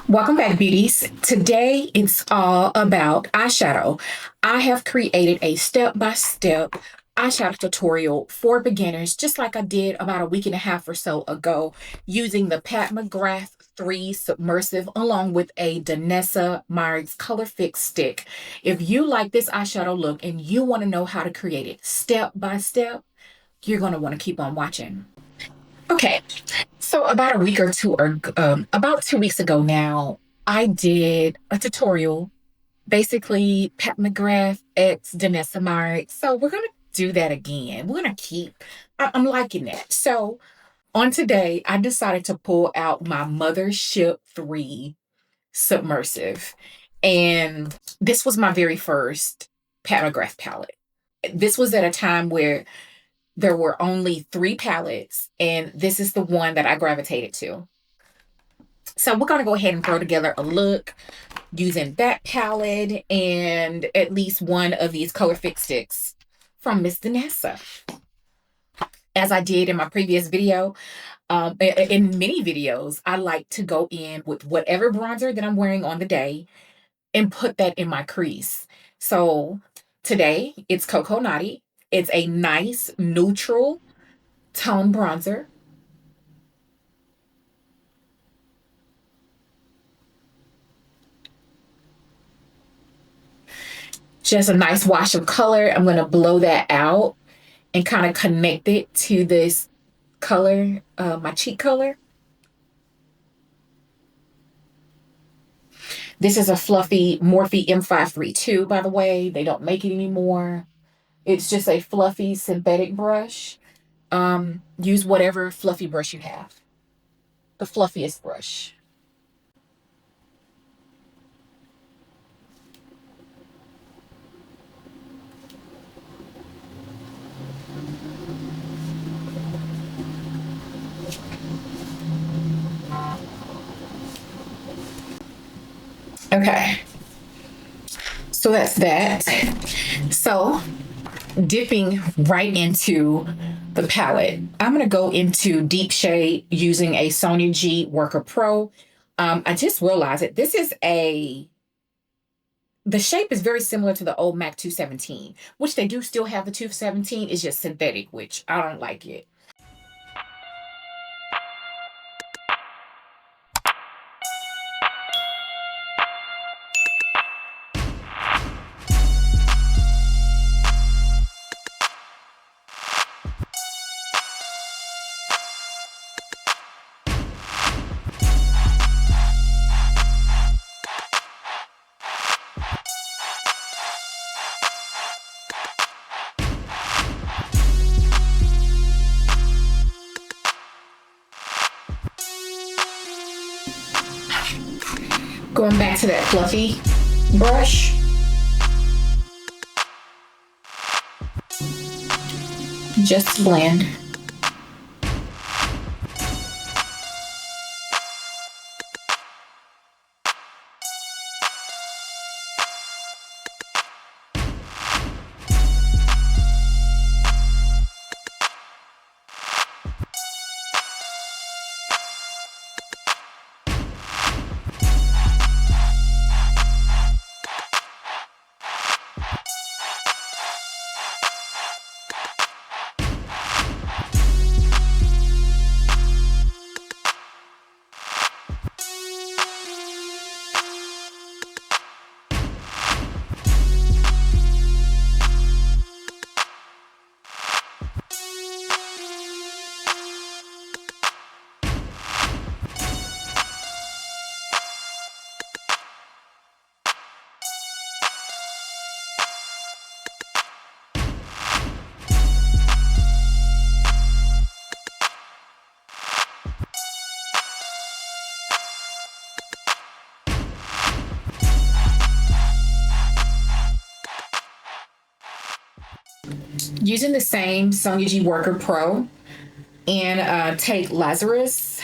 Welcome back, beauties. Today it's all about eyeshadow. I have created a step-by-step eyeshadow tutorial for beginners, just like I did about a week and a half or so ago, using the Pat McGrath 3 Submersive along with a Danessa Myricks Color Fix stick. If you like this eyeshadow look and you want to know how to create it step by step, you're going to want to keep on watching. Okay, so about a week or two, or about 2 weeks ago now, I did a tutorial, basically Pat McGrath X Danessa Myricks. So we're gonna do that again. We're gonna keep. I'm liking that. So on today, I decided to pull out my Mothership 3 Submersive, and this was my very first Pat McGrath palette. This was at a time where there were only 3 palettes, and this is the one that I gravitated to. So we're going to go ahead and throw together a look using that palette and at least one of these color fix sticks from Miss Danessa. As I did in my previous video, in many videos, I like to go in with whatever bronzer that I'm wearing on the day and put that in my crease. So today it's Cocoa Naughty. It's a nice neutral tone bronzer. Just a nice wash of color. I'm going to blow that out and kind of connect it to this color, my cheek color. This is a fluffy Morphe M532, by the way. They don't make it anymore. It's just a fluffy synthetic brush. Use whatever fluffy brush you have. The fluffiest brush. Okay. So that's that. So dipping right into the palette, I'm going to go into deep shade using a Sonia G Worker Pro. I just realized that the shape is very similar to the old MAC 217, which they do still have the 217. It's just synthetic, which I don't like it. Going back to that fluffy brush. Just blend. Using the same Sonia G Worker Pro, and take Lazarus.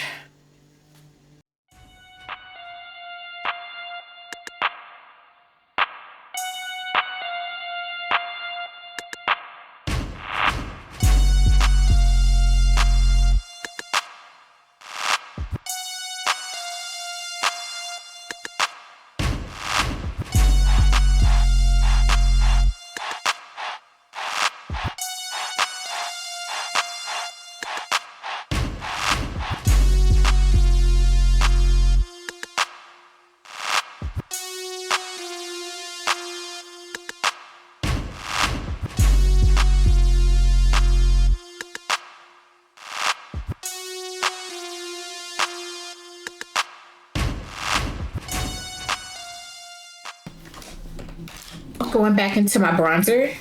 Going back into my bronzer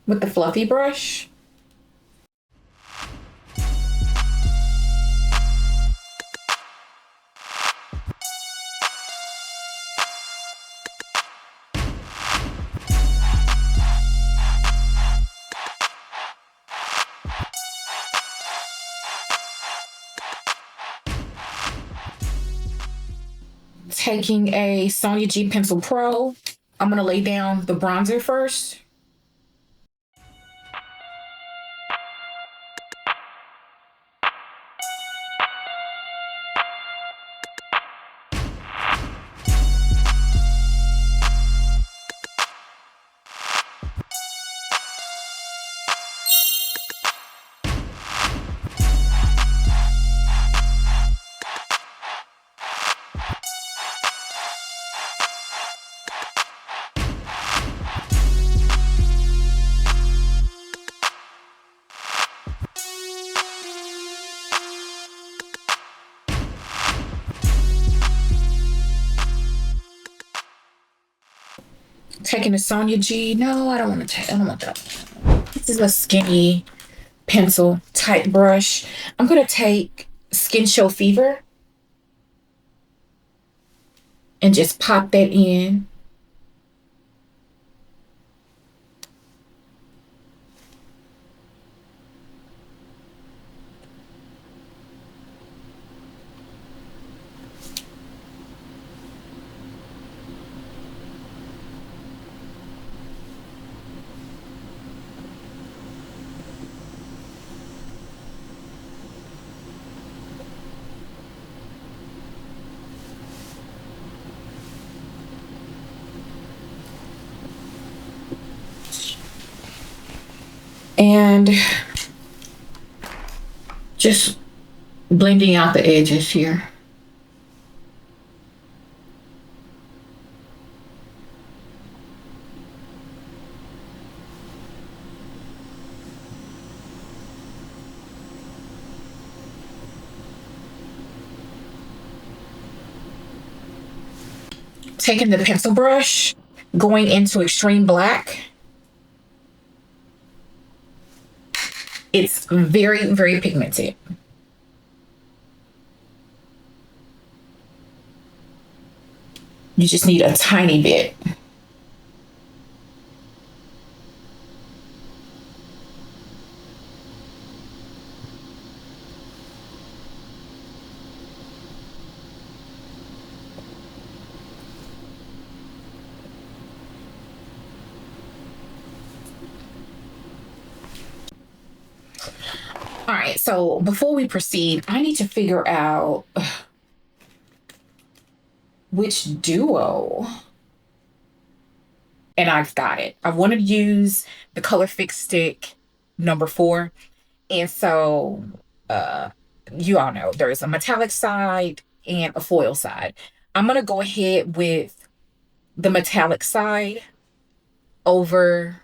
with the fluffy brush. Taking a Sonia G Pencil Pro, I'm gonna lay down the bronzer first. Taking a Sonia G. No, I don't want to take. I don't want that. This is a skinny pencil type brush. I'm gonna take Skin Show Fever and just pop that in. And just blending out the edges here. Taking the pencil brush, going into Extreme Black. It's very, very pigmented. You just need a tiny bit. All right, so before we proceed, I need to figure out which duo. And I've got it. I want to use the Color Fix Stick number 4. And so you all know there's a metallic side and a foil side. I'm going to go ahead with the metallic side over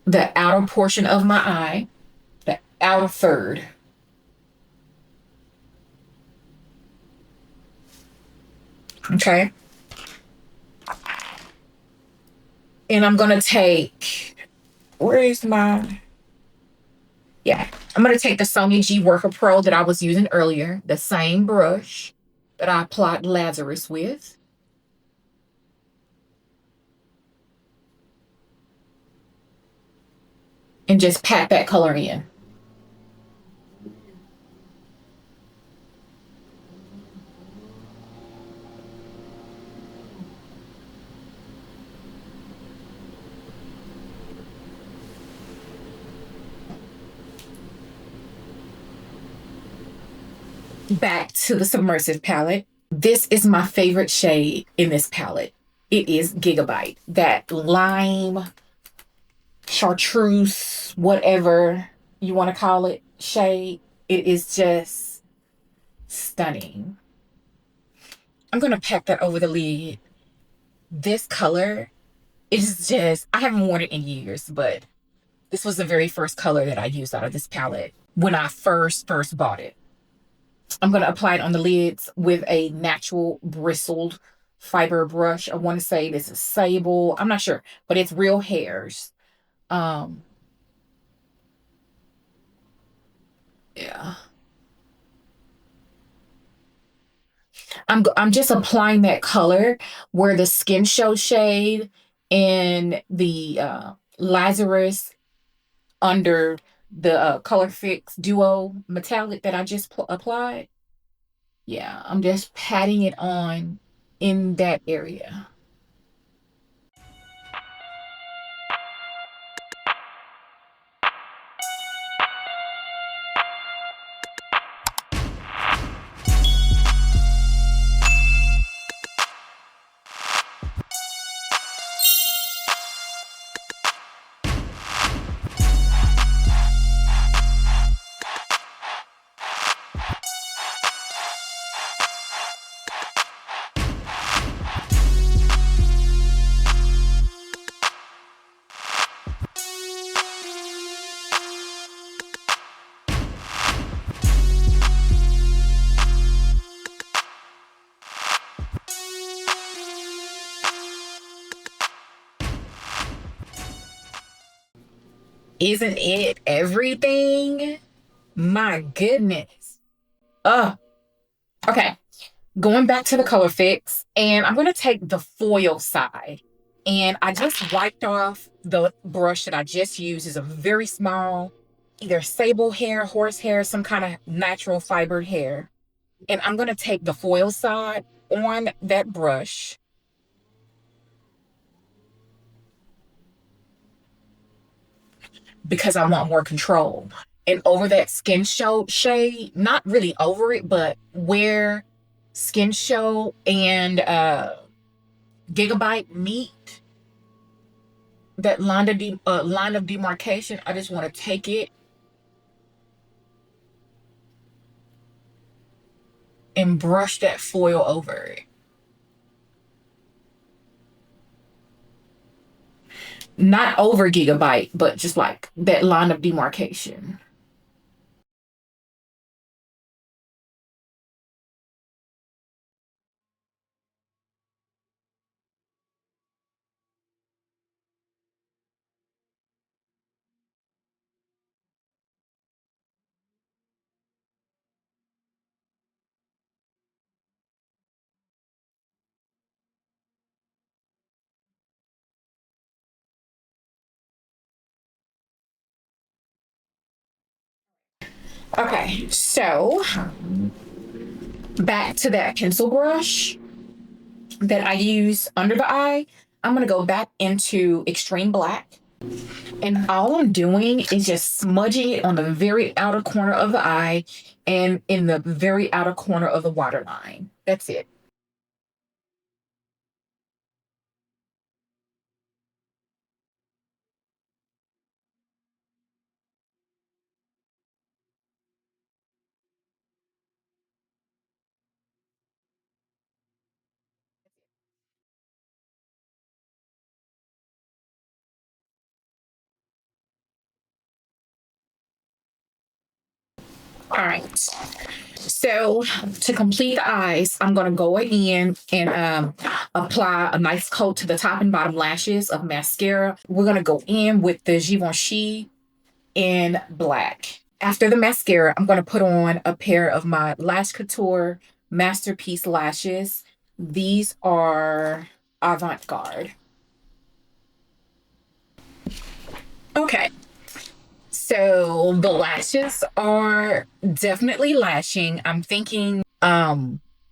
the outer portion of my eye, the outer third. Okay. And I'm going to take, where is my, yeah, I'm going to take the Sonia G Worker Pro that I was using earlier, the same brush that I applied Lazarus with. And just pat that color in. Back to the Submersive palette. This is my favorite shade in this palette. It is Gigabyte. That lime, chartreuse, whatever you want to call it, shade. It is just stunning. I'm going to pack that over the lid. This color is just, I haven't worn it in years, but this was the very first color that I used out of this palette when I first bought it. I'm going to apply it on the lids with a natural bristled fiber brush. I want to say this is sable. I'm not sure, but it's real hairs. Um, yeah. I'm just applying that color where the Skin Show shade and the Lazarus under the Color Fix Duo Metallic that I just applied. Yeah, I'm just patting it on in that area. Isn't it everything? My goodness. Okay. Going back to the color fix, and I'm going to take the foil side. And I just wiped off the brush that I just used. Is a very small, either sable hair, horsehair, some kind of natural fibered hair. And I'm going to take the foil side on that brush because I want more control. And over that Skin Show shade, not really over it, but where Skin Show and Gigabyte meet, that line of demarcation, I just want to take it and brush that foil over it. Not over Gigabyte, but just like that line of demarcation. Okay, so back to that pencil brush that I use under the eye. I'm going to go back into Extreme Black. And all I'm doing is just smudging it on the very outer corner of the eye and in the very outer corner of the waterline. That's it. All right. So to complete the eyes, I'm going to go in and apply a nice coat to the top and bottom lashes of mascara. We're going to go in with the Givenchy in black. After the mascara, I'm going to put on a pair of my Lash Couture Masterpiece lashes. These are avant-garde. Okay. So the lashes are definitely lashing. I'm thinking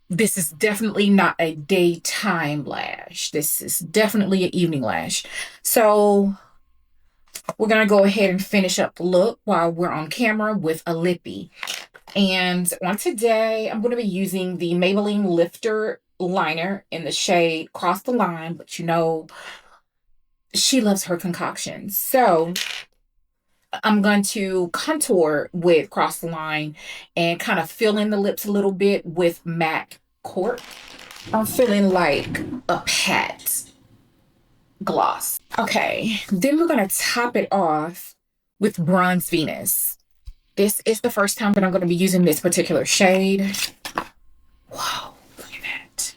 this is definitely not a daytime lash. This is definitely an evening lash. So we're gonna go ahead and finish up the look while we're on camera with a lippy. And on today, I'm gonna be using the Maybelline Lifter liner in the shade Cross the Line, but you know, she loves her concoctions. So I'm going to contour with Cross the Line and kind of fill in the lips a little bit with MAC Cork. I'm feeling like a pat gloss. Okay, then we're going to top it off with Bronze Venus. This is the first time that I'm going to be using this particular shade. Wow, look at that.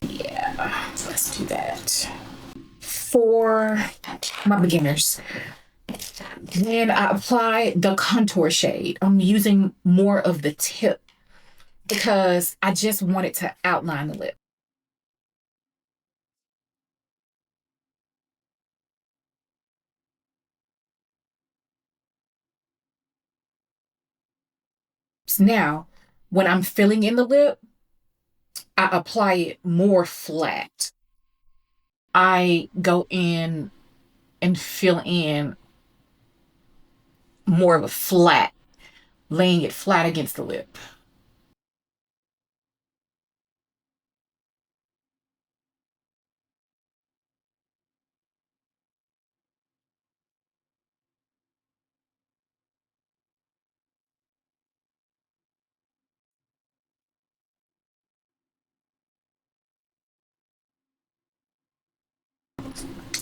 Yeah, let's do that. For my beginners, when I apply the contour shade, I'm using more of the tip because I just want it to outline the lip. Now, when I'm filling in the lip, I apply it more flat. I go in and fill in more of a flat, laying it flat against the lip.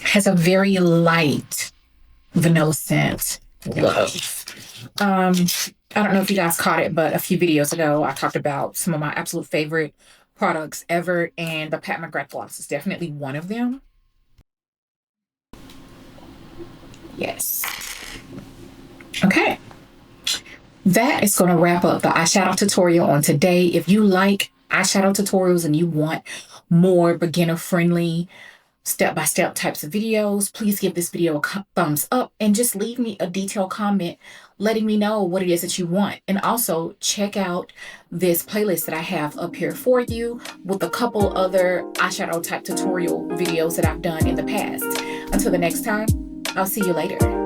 Has a very light vanilla scent. Love. I don't know if you guys caught it, but a few videos ago, I talked about some of my absolute favorite products ever, and the Pat McGrath gloss is definitely one of them. Yes. Okay. That is going to wrap up the eyeshadow tutorial on today. If you like eyeshadow tutorials and you want more beginner-friendly step-by-step types of videos, please give this video a thumbs up and just leave me a detailed comment letting me know what it is that you want. And also check out this playlist that I have up here for you with a couple other eyeshadow type tutorial videos that I've done in the past. Until the next time, I'll see you later.